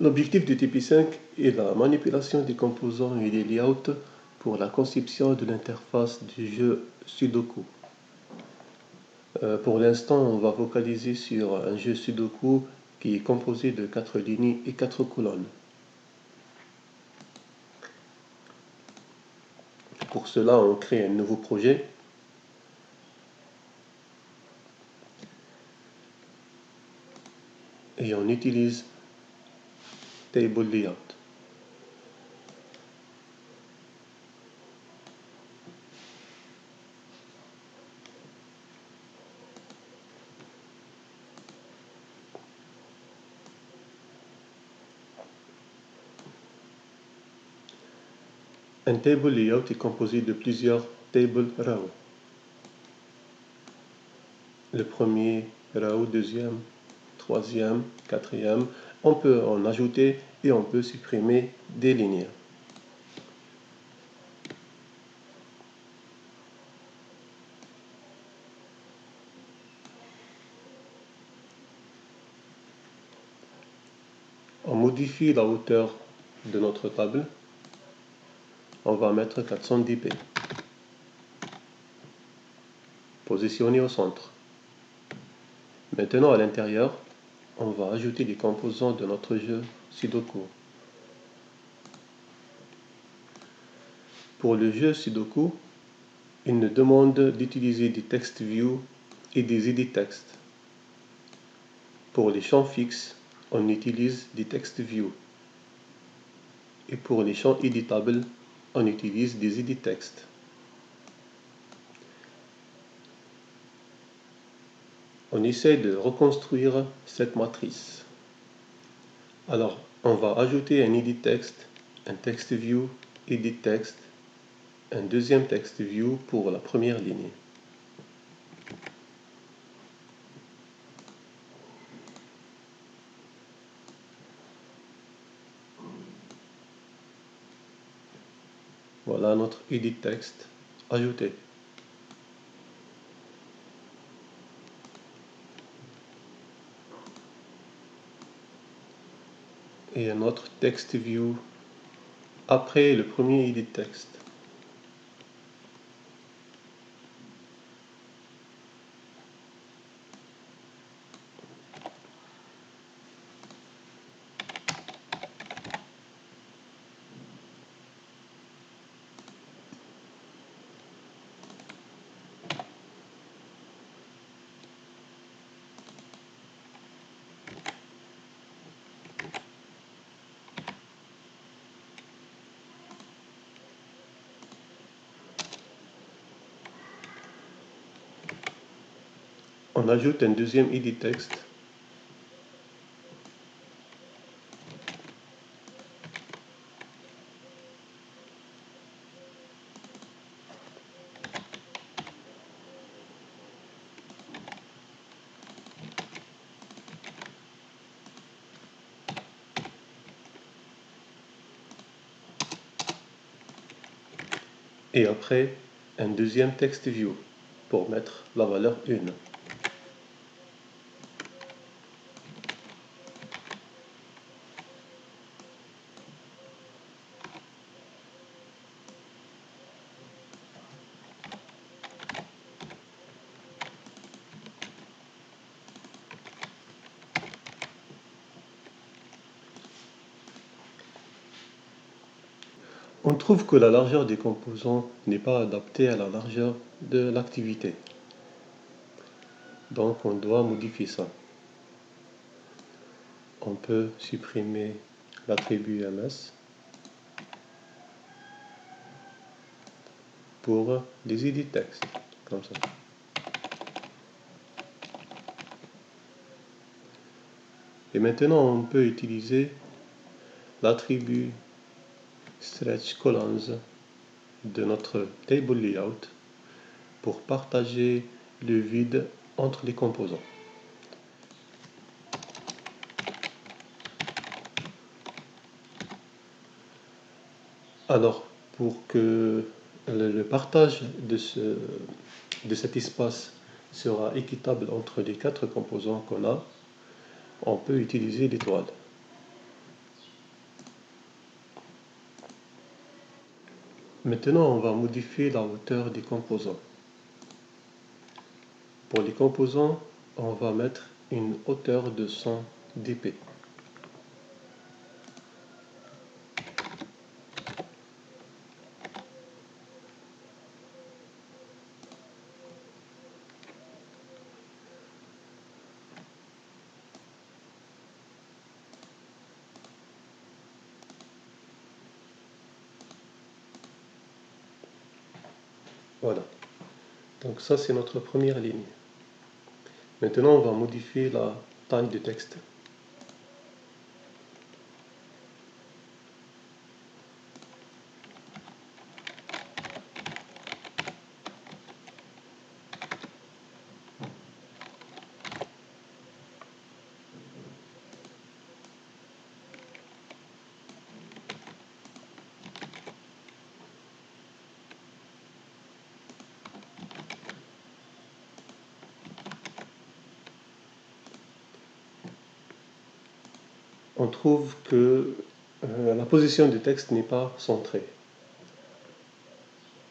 L'objectif du TP5 est la manipulation des composants et des layouts pour la conception de l'interface du jeu Sudoku. Pour l'instant, on va focaliser sur un jeu Sudoku qui est composé de 4 lignes et 4 colonnes. Pour cela, on crée un nouveau projet. Et on utilise Table Layout. Un table layout est composé de plusieurs table rows. Le premier row, deuxième, troisième, quatrième. On peut en ajouter et on peut supprimer des lignes. On modifie la hauteur de notre table. On va mettre 410 p. Positionné au centre. Maintenant, à l'intérieur, on va ajouter les composants de notre jeu Sudoku. Pour le jeu Sudoku, il nous demande d'utiliser des text view et des edit text. Pour les champs fixes, on utilise des text view. Et pour les champs éditables, on utilise des edit text. On essaie de reconstruire cette matrice. Alors, on va ajouter un edit text, un text view, edit text, un deuxième text view pour la première ligne. Voilà notre edit text ajouté. Et un autre text view après le premier edit text. On ajoute un deuxième edit text. Et après, un deuxième text view pour mettre la valeur 1. On trouve que la largeur des composants n'est pas adaptée à la largeur de l'activité. Donc on doit modifier ça. On peut supprimer l'attribut ms pour les edit text, comme ça. Et maintenant on peut utiliser l'attribut stretch columns de notre table layout pour partager le vide entre les composants. Alors, pour que le partage de cet espace sera équitable entre les 4 composants qu'on a, on peut utiliser l'étoile. Maintenant, on va modifier la hauteur des composants. Pour les composants, on va mettre une hauteur de 100 dp. Voilà. Donc ça, c'est notre première ligne. Maintenant, on va modifier la taille du texte. On trouve que la position du texte n'est pas centrée.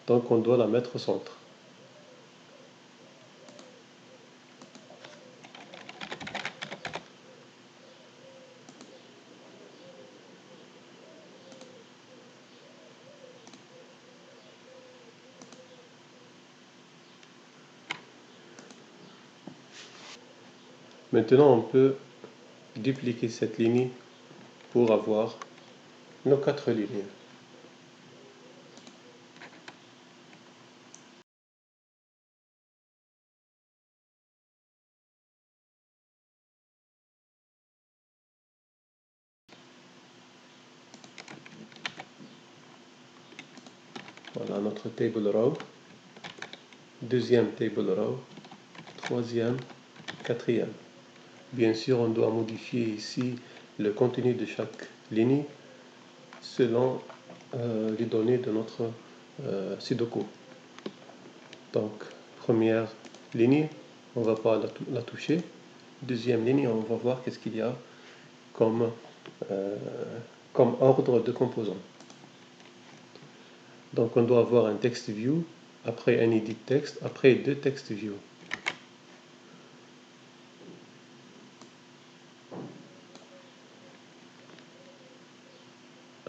Donc on doit la mettre au centre. Maintenant, on peut dupliquer cette ligne pour avoir nos 4 lignes. Voilà notre table row, deuxième table row, troisième, quatrième. Bien sûr, on doit modifier ici le contenu de chaque ligne selon les données de notre Sudoku. Donc, première ligne, on ne va pas la toucher. Deuxième ligne, on va voir qu'est-ce qu'il y a comme ordre de composants. Donc, on doit avoir un text view, après un edit text, après 2 text view.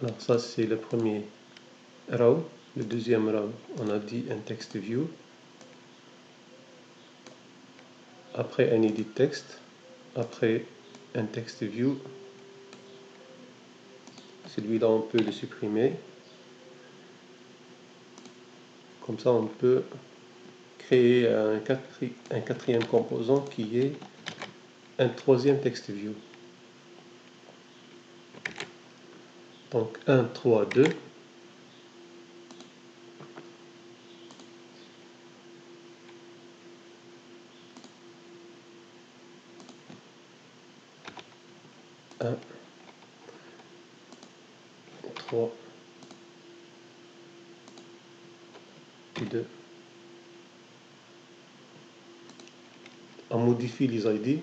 Alors ça, c'est le premier row. Le deuxième row, on a dit un text view. Après un edit text, après un text view. Celui-là, on peut le supprimer. Comme ça, on peut créer un quatrième composant qui est un troisième text view. Donc 1, 3, 2. Un, 3 et 2. On modifie les ID.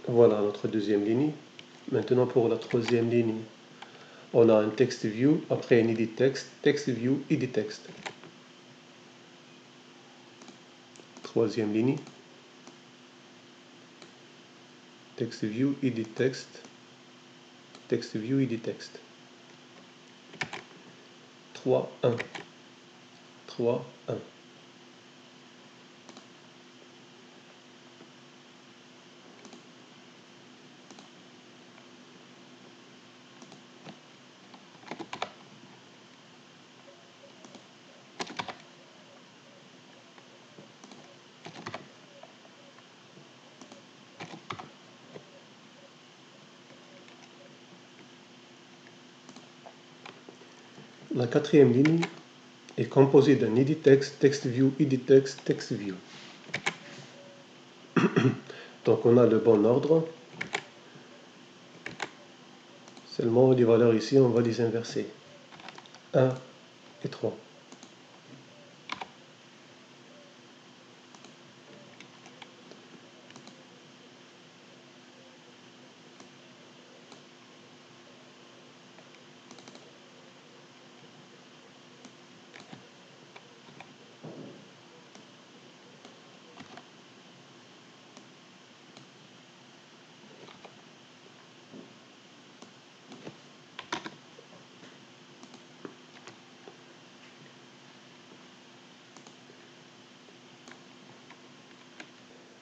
Voilà notre deuxième ligne. Maintenant pour la troisième ligne, on a un text view, après un edit text, text view, edit text. Troisième ligne, text view, edit text, text view, edit text. 3, 1. 3, 1. La quatrième ligne est composée d'un edit text, text view, edit text, text view. Donc on a le bon ordre. Seulement les valeurs ici, on va les inverser. 1 et 3.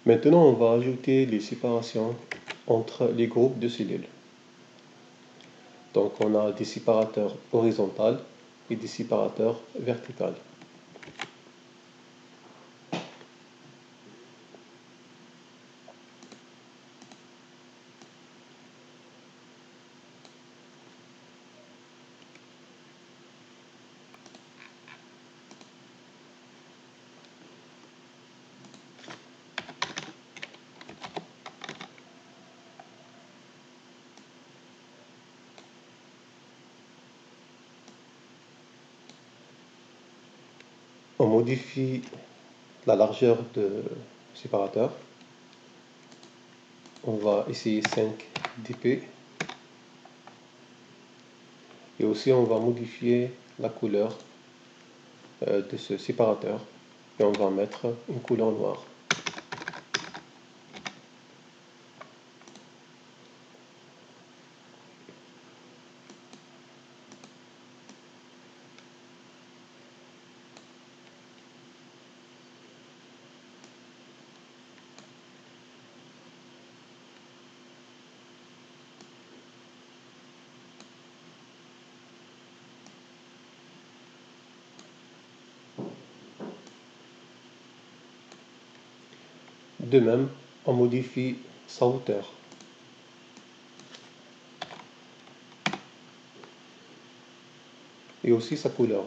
Maintenant, on va ajouter les séparations entre les groupes de cellules. Donc, on a des séparateurs horizontaux et des séparateurs verticaux. On modifie la largeur de séparateur. On va essayer 5 dp. Et aussi, on va modifier la couleur de ce séparateur. Et on va mettre une couleur noire. De même, on modifie sa hauteur. Et aussi sa couleur.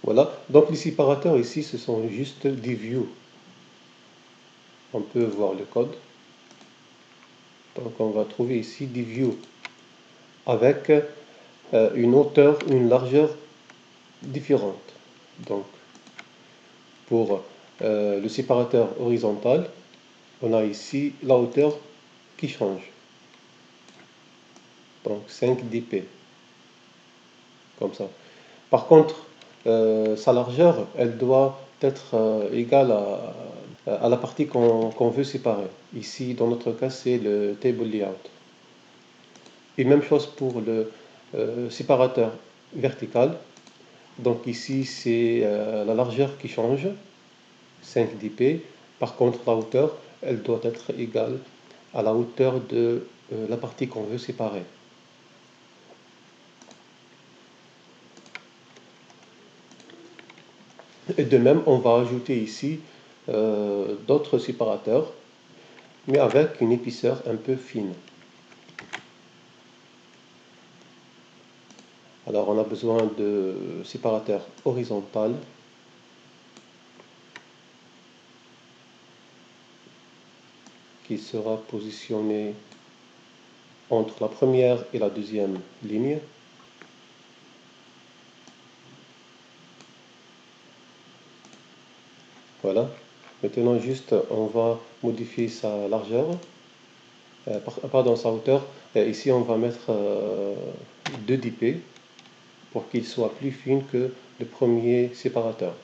Voilà, donc les séparateurs ici, ce sont juste des views. On peut voir le code. Donc on va trouver ici des views avec une hauteur, une largeur différente. Donc pour le séparateur horizontal, on a ici la hauteur qui change. Donc 5 dp. Comme ça. Par contre, sa largeur, elle doit être égale à la partie qu'on veut séparer. Ici, dans notre cas, c'est le table layout. Et même chose pour le séparateur vertical. Donc ici, c'est la largeur qui change, 5 dp. Par contre, la hauteur, elle doit être égale à la hauteur de la partie qu'on veut séparer. Et de même, on va ajouter ici d'autres séparateurs, mais avec une épaisseur un peu fine. Alors, on a besoin de séparateurs horizontaux qui sera positionné entre la première et la deuxième ligne. Voilà. Maintenant, juste, on va modifier sa largeur, pardon, sa hauteur. Ici, on va mettre 2 dp pour qu'il soit plus fin que le premier séparateur.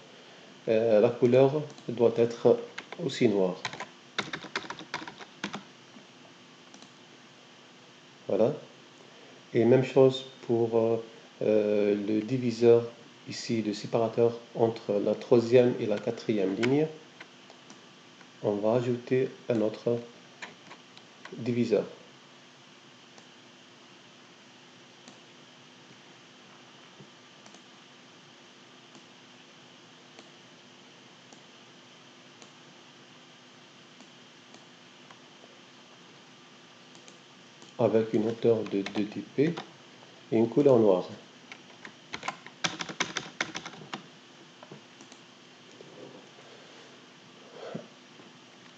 La couleur doit être aussi noire. Voilà. Et même chose pour le diviseur ici, le séparateur entre la troisième et la quatrième ligne. On va ajouter un autre diviseur. Avec une hauteur de 2 dp et une couleur noire.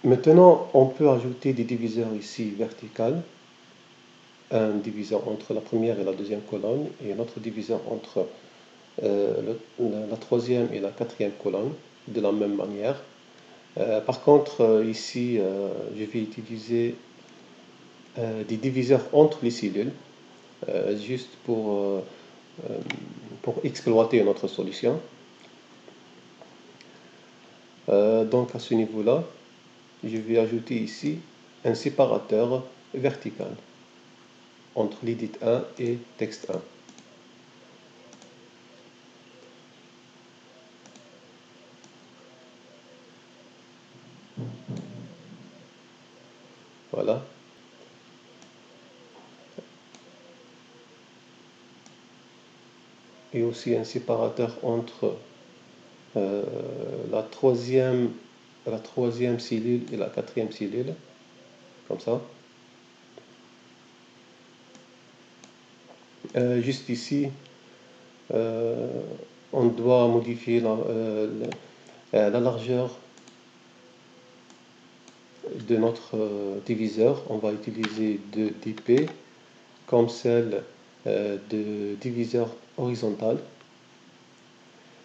Maintenant, on peut ajouter des diviseurs ici verticaux. Un diviseur entre la première et la deuxième colonne et un autre diviseur entre la troisième et la quatrième colonne de la même manière. Par contre, ici, je vais utiliser des diviseurs entre les cellules, juste pour exploiter notre solution. Donc à ce niveau-là, je vais ajouter ici un séparateur vertical entre l'edit 1 et texte 1. Voilà. Et aussi un séparateur entre la troisième cellule et la quatrième cellule, comme ça. Juste ici, on doit modifier la largeur de notre diviseur. On va utiliser 2 dp comme celle de diviseur horizontal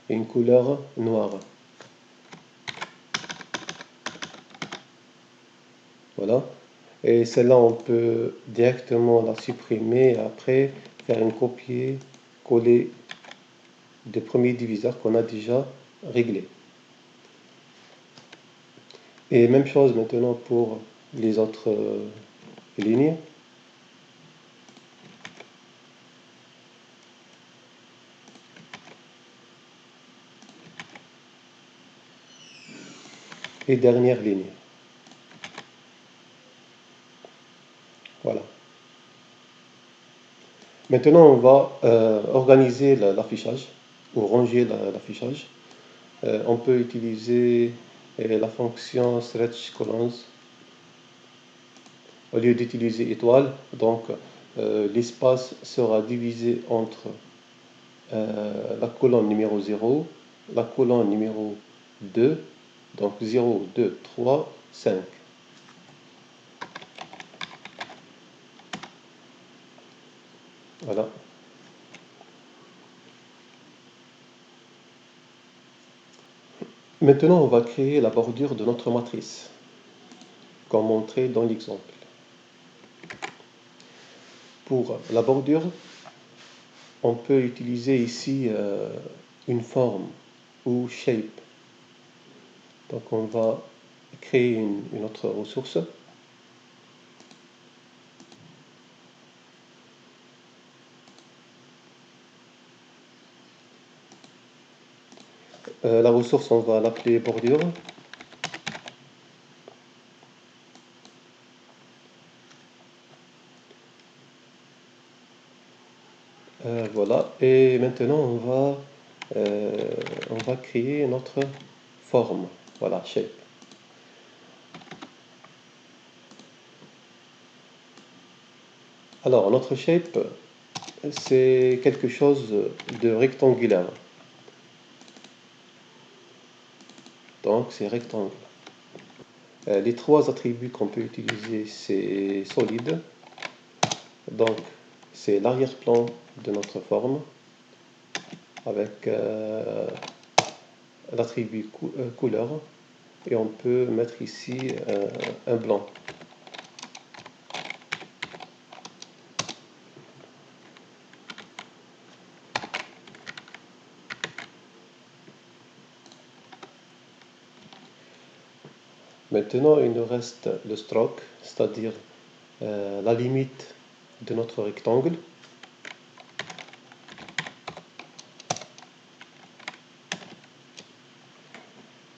et une couleur noire. Voilà. Et celle-là, on peut directement la supprimer et après faire un copier-coller des premiers diviseurs qu'on a déjà réglés. Et même chose maintenant pour les autres lignes. Et dernière ligne. Voilà. Maintenant, on va organiser l'affichage ou ranger l'affichage. On peut utiliser la fonction stretch columns au lieu d'utiliser étoile. Donc, l'espace sera divisé entre la colonne numéro 0, la colonne numéro 2, donc 0, 2, 3, 5. Voilà. Maintenant, on va créer la bordure de notre matrice, comme montré dans l'exemple. Pour la bordure, on peut utiliser ici une forme ou shape. Donc on va créer une autre ressource. La ressource, on va l'appeler bordure. Voilà, et maintenant on va créer notre forme. Voilà, shape. Alors, notre shape, c'est quelque chose de rectangulaire. Donc, c'est rectangle. Les 3 attributs qu'on peut utiliser, c'est solide. Donc, c'est l'arrière-plan de notre forme avec l'attribut couleur. Et on peut mettre ici un blanc. Maintenant, il nous reste le stroke, c'est-à-dire la limite de notre rectangle.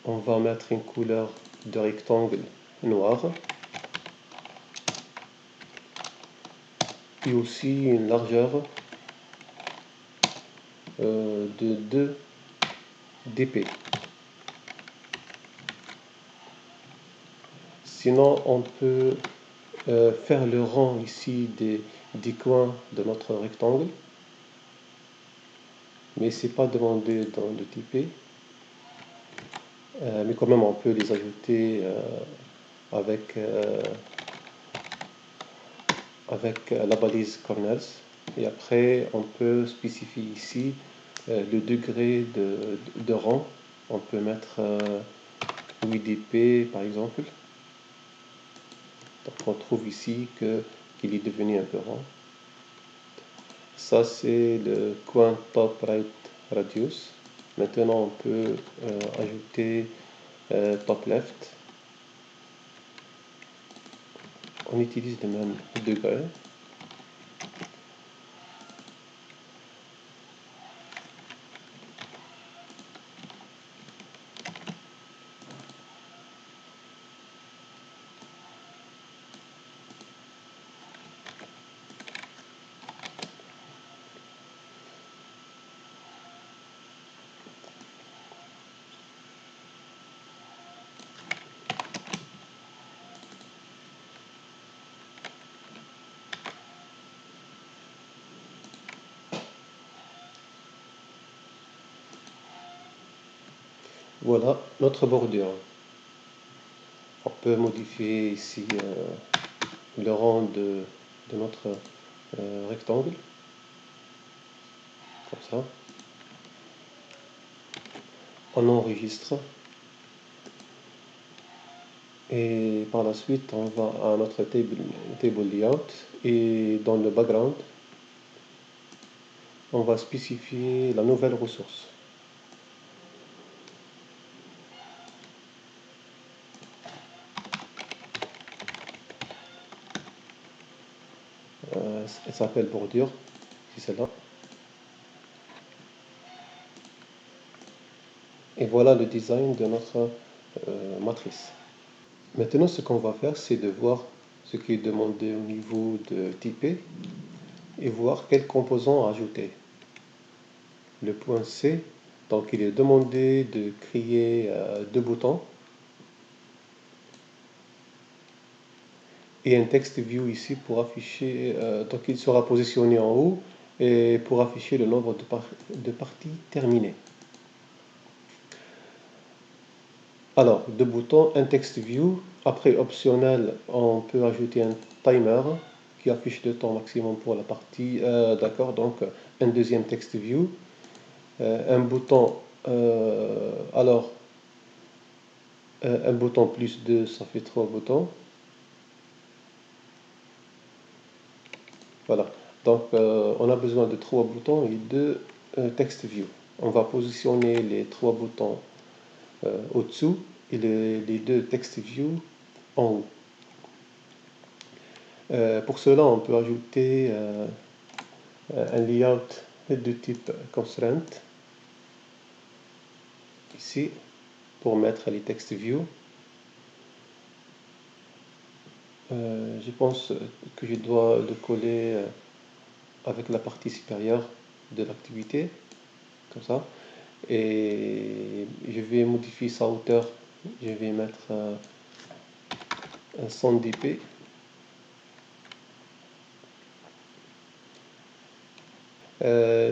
On va mettre une couleur de rectangle noire et aussi une largeur de 2 dp. Sinon, on peut faire le rang ici des coins de notre rectangle, mais ce n'est pas demandé dans le dp. Mais quand même, on peut les ajouter avec la balise corners. Et après, on peut spécifier ici le degré de rang. On peut mettre 8 dp par exemple. Donc on trouve ici qu'il est devenu un peu rond. Ça c'est le coin top right radius. Maintenant on peut ajouter top left. On utilise le même degré. Voilà notre bordure. On peut modifier ici le rang de notre rectangle, comme ça. On enregistre. Et par la suite, on va à notre table layout. Et dans le background, on va spécifier la nouvelle ressource. Elle s'appelle bordure, c'est celle-là. Et voilà le design de notre matrice. Maintenant, ce qu'on va faire, c'est de voir ce qui est demandé au niveau de typé et voir quels composants ajouter. Le point C, donc il est demandé de créer deux boutons et un text view ici pour afficher, donc il sera positionné en haut et pour afficher le nombre de parties terminées. Alors, deux boutons, un text view. Après optionnel, on peut ajouter un timer qui affiche le temps maximum pour la partie. D'accord, donc un deuxième text view. Un bouton, un bouton plus 2, ça fait 3 boutons. Voilà, donc on a besoin de 3 boutons et 2 text view. On va positionner les 3 boutons au-dessous et les 2 text view en haut. Pour cela, on peut ajouter un layout de type constraint ici pour mettre les text view. Je pense que je dois le coller avec la partie supérieure de l'activité, comme ça. Et je vais modifier sa hauteur. Je vais mettre un 100 dp.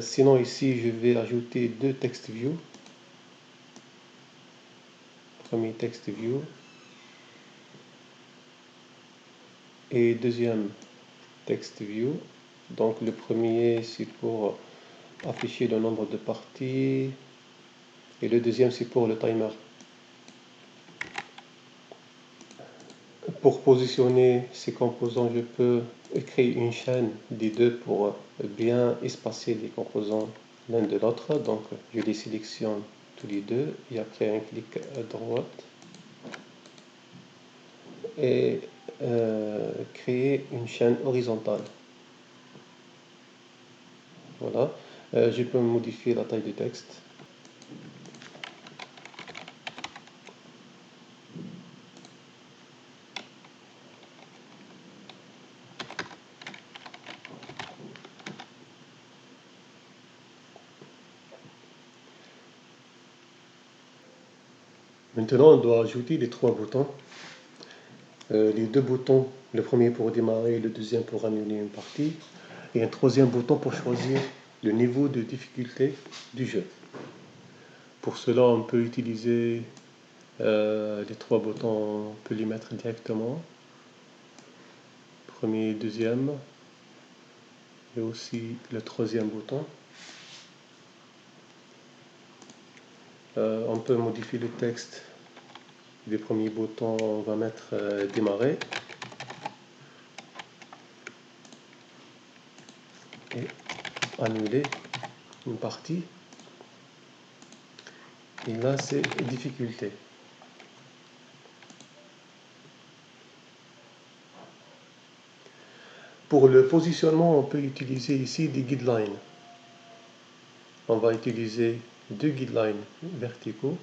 Sinon ici, je vais ajouter deux text view. Premier text view et deuxième text view. Donc le premier c'est pour afficher le nombre de parties et le deuxième c'est pour le timer. Pour positionner ces composants, je peux créer une chaîne des deux pour bien espacer les composants l'un de l'autre. Donc je les sélectionne tous les deux et après un clic à droite et créer une chaîne horizontale. Voilà, je peux modifier la taille du texte. Maintenant, on doit ajouter les trois boutons. Les deux boutons, le premier pour démarrer, le deuxième pour annuler une partie, et un troisième bouton pour choisir le niveau de difficulté du jeu. Pour cela, on peut utiliser les trois boutons, on peut les mettre directement. Premier, deuxième, et aussi le troisième bouton. On peut modifier le texte. Les premiers boutons, on va mettre démarrer. Et annuler une partie. Et là, c'est difficulté. Pour le positionnement, on peut utiliser ici des guidelines. On va utiliser deux guidelines verticaux.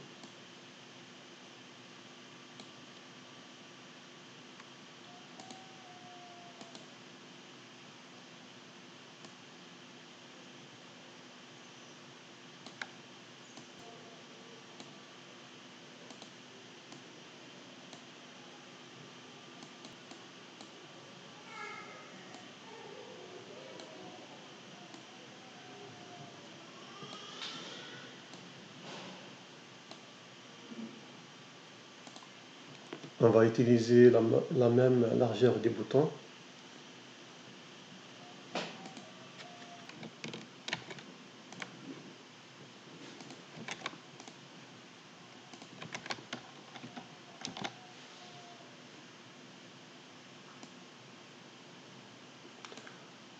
On va utiliser la même largeur des boutons.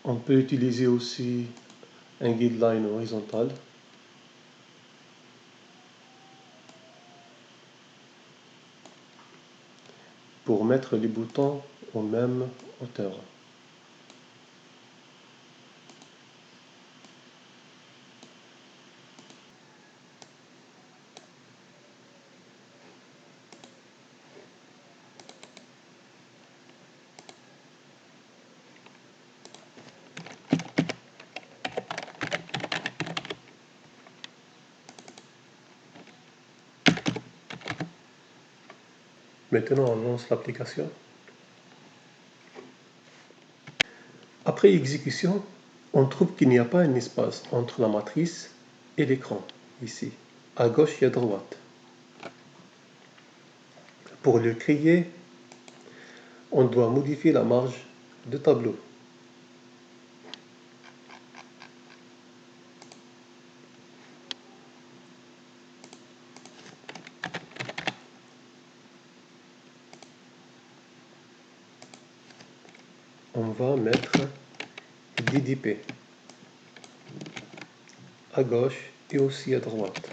On peut utiliser aussi un guideline horizontal. Pour mettre les boutons aux mêmes hauteurs. Maintenant, on lance l'application. Après exécution, on trouve qu'il n'y a pas un espace entre la matrice et l'écran, ici, à gauche et à droite. Pour le créer, on doit modifier la marge de tableau. On va mettre DDP à gauche et aussi à droite.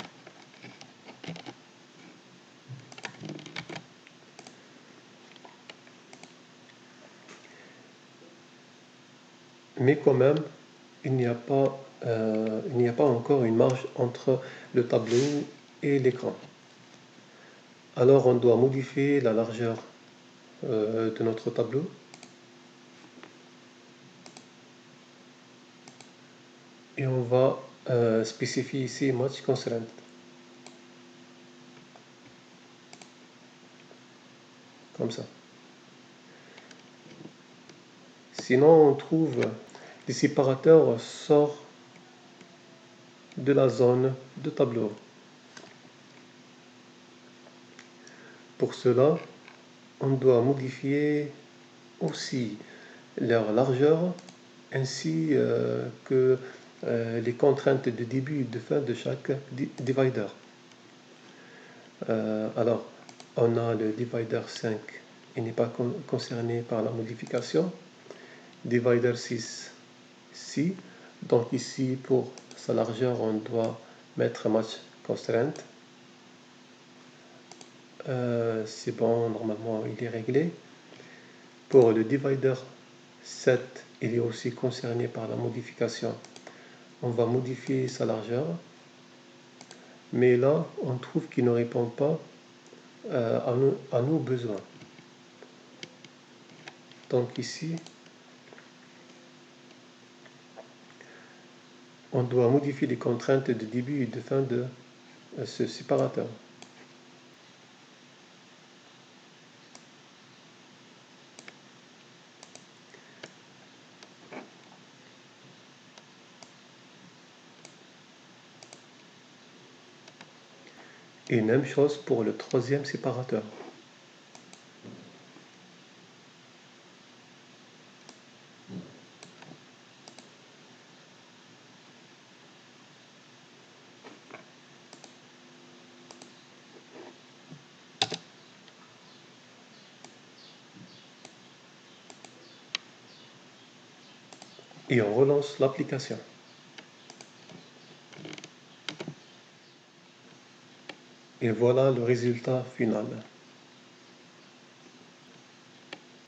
Mais quand même, il n'y a pas encore une marge entre le tableau et l'écran. Alors on doit modifier la largeur de notre tableau. Et on va spécifier ici Match Constraint. Comme ça. Sinon, on trouve les séparateurs sortent de la zone de tableau. Pour cela, on doit modifier aussi leur largeur ainsi que les contraintes de début et de fin de chaque divider. Alors, on a le divider 5, il n'est pas concerné par la modification. Divider 6, si. Donc ici, pour sa largeur, on doit mettre match constraint. C'est bon, normalement, il est réglé. Pour le divider 7, il est aussi concerné par la modification. On va modifier sa largeur. Mais là, on trouve qu'il ne répond pas à nos besoins. Donc ici, on doit modifier les contraintes de début et de fin de ce séparateur. Et même chose pour le troisième séparateur. Et on relance l'application. Et voilà le résultat final.